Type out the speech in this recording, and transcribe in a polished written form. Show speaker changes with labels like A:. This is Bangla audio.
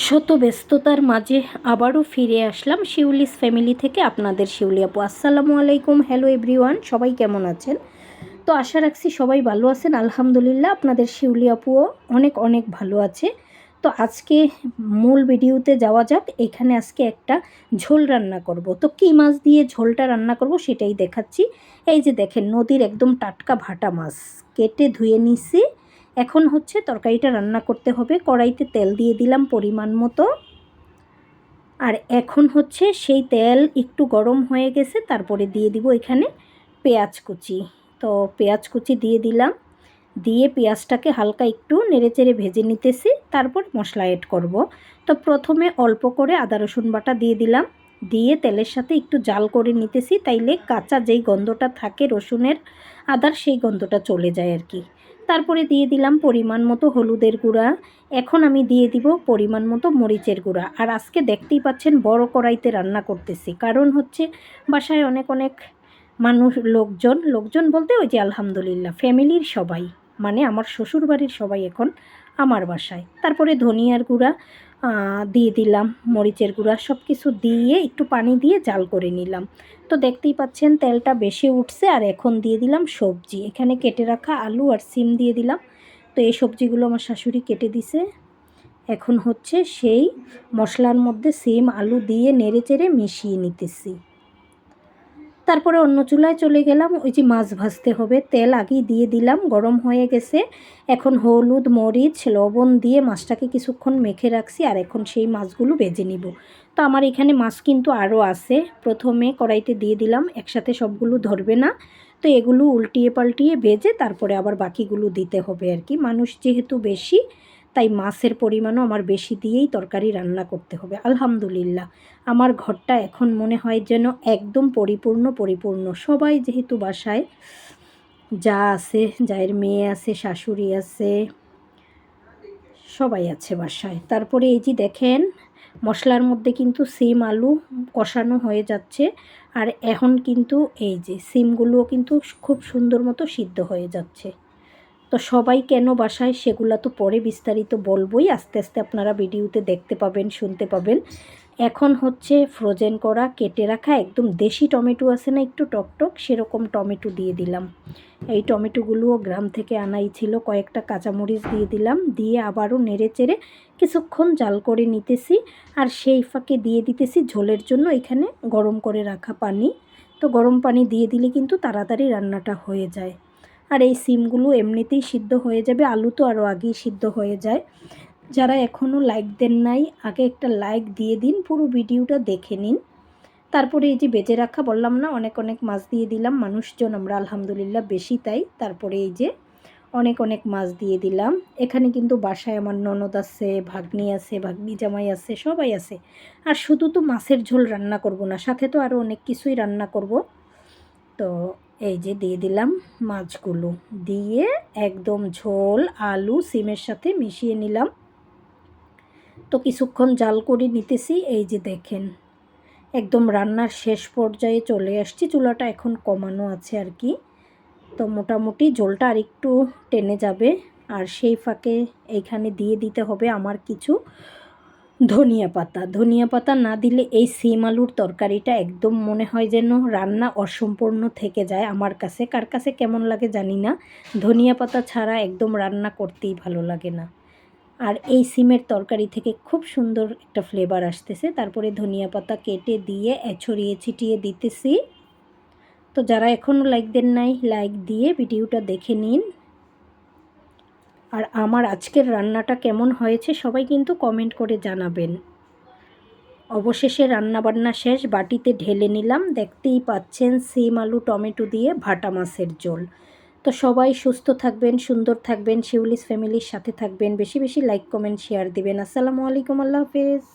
A: শত ব্যস্ততার মাঝে আবারও ফিরে আসলাম শিউলিস ফ্যামিলি থেকে আপনাদের শিউলি আপু। আসসালামু আলাইকুম, হ্যালো এভরিওয়ান, সবাই কেমন আছেন? তো আশা রাখছি সবাই ভালো আছেন। আলহামদুলিল্লাহ আপনাদের শিউলি আপুও অনেক অনেক ভালো আছে। তো আজকে মূল ভিডিওতে যাওয়া যাক। এখানে আজকে একটা ঝোল রান্না করব। তো কী মাছ দিয়ে ঝোলটা রান্না করব সেটাই দেখাচ্ছি। এই যে দেখেন, নদীর একদম টাটকা ভাটা মাছ কেটে ধুয়ে নিছি। এখন হচ্ছে তরকারিটা রান্না করতে হবে। কড়াইতে তেল দিয়ে দিলাম পরিমাণ মতো। আর এখন হচ্ছে সেই তেল একটু গরম হয়ে গেছে, তারপরে দিয়ে দিব এখানে পেঁয়াজ কুচি। তো পেঁয়াজ কুচি দিয়ে দিলাম, দিয়ে পেঁয়াজটাকে হালকা একটু নেড়েচেড়ে ভেজে নিতেছি, তারপর মশলা অ্যাড করব। তো প্রথমে অল্প করে আদা রসুন বাটা দিয়ে দিলাম, দিয়ে তেলের সাথে একটু জাল করে নিতেছি, তাইলে কাঁচা যেই গন্ধটা থাকে রসুনের আদার সেই গন্ধটা চলে যায় আর কি। তারপরে দিয়ে দিলাম পরিমাণ মতো হলুদের গুঁড়া। এখন আমি দিয়ে দিব পরিমাণ মতো মরিচের গুঁড়া। আর আজকে দেখতেই পাচ্ছেন বড় কড়াইতে রান্না করতেছি, কারণ হচ্ছে বাসায় অনেক অনেক মানুষ, লোকজন বলতে ওই যে আলহামদুলিল্লাহ ফ্যামিলির সবাই, মানে আমার শ্বশুরবাড়ির সবাই এখন আমার বাসায়। তারপরে ধনিয়ার গুঁড়া দিয়ে দিলাম, মরিচের গুঁড়া, সব কিছু দিয়ে একটু পানি দিয়ে জাল করে নিলাম। তো দেখতেই পাচ্ছেন তেলটা বেশি উঠছে। আর এখন দিয়ে দিলাম সবজি, এখানে কেটে রাখা আলু আর সিম দিয়ে দিলাম। তো এই সবজিগুলো আমার শাশুড়ি কেটে দিছে। এখন হচ্ছে সেই মশলার মধ্যে সিম আলু দিয়ে নেড়েচেড়ে মিশিয়ে নিতেছি। তারপরে অন্য চুলায় চলে গেলাম, ওই যে মাছ ভাজতে হবে, তেল আগেই দিয়ে দিলাম, গরম হয়ে গেছে। এখন হলুদ মরিচ লবণ দিয়ে মাছটাকে কিছুক্ষণ মেখে রাখছি, আর এখন সেই মাছগুলো ভেজে নিব। তো আমার এখানে মাছ কিন্তু আরও আছে, প্রথমে কড়াইতে দিয়ে দিলাম, একসাথে সবগুলো ধরবে না। তো এগুলো উল্টিয়ে পাল্টিয়ে ভেজে তারপরে আবার বাকিগুলো দিতে হবে আর কি। মানুষ যেহেতু বেশি, তাই মাছের পরিমাণও আমার বেশি দিয়েই তরকারি রান্না করতে হবে। আলহামদুলিল্লাহ আমার ঘরটা এখন মনে হয় যেন একদম পরিপূর্ণ। সবাই যেহেতু বাসায়, যা আছে, যায়ের মেয়ে আছে, শাশুড়ি আছে, সবাই আছে বাসায়। তারপরে এই যে দেখেন মশলার মধ্যে কিন্তু সিম আলু কষানো হয়ে যাচ্ছে। আর এখন কিন্তু এই যে সিমগুলোও কিন্তু খুব সুন্দর মতো সিদ্ধ হয়ে যাচ্ছে। তো সবাই কেন বাসায় সেগুলো তো পরে বিস্তারিত বলবই, আস্তে আস্তে আপনারা ভিডিওতে দেখতে পাবেন, শুনতে পাবেন। এখন হচ্ছে ফ্রোজেন করা কেটে রাখা একদম দেশি টমেটো আছে না, একটু টকটক, সেরকম টমেটো দিয়ে দিলাম। এই টমেটোগুলোও গ্রাম থেকে আনাই ছিল। কয়েকটা কাঁচামরিচ দিয়ে দিলাম, দিয়ে আবারও নেড়েচেড়ে কিছুক্ষণ জাল করে নিতেছি। আর সেই ফাঁকে দিয়ে দিতেছি ঝোলের জন্য এখানে গরম করে রাখা পানি। তো গরম পানি দিয়ে দিলে কিন্তু তাড়াতাড়ি রান্নাটা হয়ে যায়। আর এই সিমগুলো এমনিতেই সিদ্ধ হয়ে যাবে, আলু তো আরও আগেই সিদ্ধ হয়ে যায়। যারা এখনও লাইক দেন নাই, আগে একটা লাইক দিয়ে দিন, পুরো ভিডিওটা দেখে নিন। তারপরে এই যে বেজে রাখা, বললাম না অনেক অনেক মাছ দিয়ে দিলাম, মানুষজন আমরা আলহামদুলিল্লাহ বেশি, তাই তারপরে এই যে অনেক অনেক মাছ দিয়ে দিলাম। এখানে কিন্তু বাসায় আমার ননদ আছে, ভাগ্নি আছে, ভাগ্নি জামাই আছে, সবাই আছে। আর শুধু তো মাছের ঝোল রান্না করব না, সাথে তো আরও অনেক কিছুই রান্না করব। তো এই যে দিয়ে দিলাম মাছগুলো, দিয়ে একদম ঝোল আলু সিমের সাথে মিশিয়ে নিলাম। তো কিছুক্ষণ জাল করে নিতেছি। এই যে দেখেন একদম রান্নার শেষ পর্যায়ে চলে আসছি, চুলাটা এখন কমানো আছে আর কি। তো মোটামুটি ঝোলটা আর একটু টেনে যাবে। আর সেই ফাঁকে এইখানে দিয়ে দিতে হবে আমার কিছু ধনিয়া পাতা না দিলে এই সিম আলুর তরকারিটা একদম মনে হয় যেন রান্না অসম্পূর্ণ থেকে যায় আমার কাছে। কার কাছে কেমন লাগে জানি না, ধনিয়া পাতা ছাড়া একদম রান্না করতেই ভালো লাগে না। আর এই সিমের তরকারি থেকে খুব সুন্দর একটা ফ্লেভার আসতেছে। তারপরে ধনিয়া পাতা কেটে দিয়ে ছড়িয়ে ছিটিয়ে দিতেছি। তো যারা এখনও লাইক দেন নাই, লাইক দিয়ে ভিডিওটা দেখে নিন। আর আমার আজকের রান্নাটা কেমন হয়েছে সবাই কিন্তু কমেন্ট করে জানাবেন। অবশেষে রান্নাবান্না শেষ, বাটিতে ঢেলে নিলাম। দেখতেই পাচ্ছেন সিম আলু টমেটো দিয়ে ভাটা মাছের ঝোল। তো সবাই সুস্থ থাকবেন, সুন্দর থাকবেন, শিউলিস ফ্যামিলির সাথে থাকবেন, বেশি বেশি লাইক কমেন্ট শেয়ার দিবেন। আসসালামু আলাইকুম, আল্লাহ হাফেজ।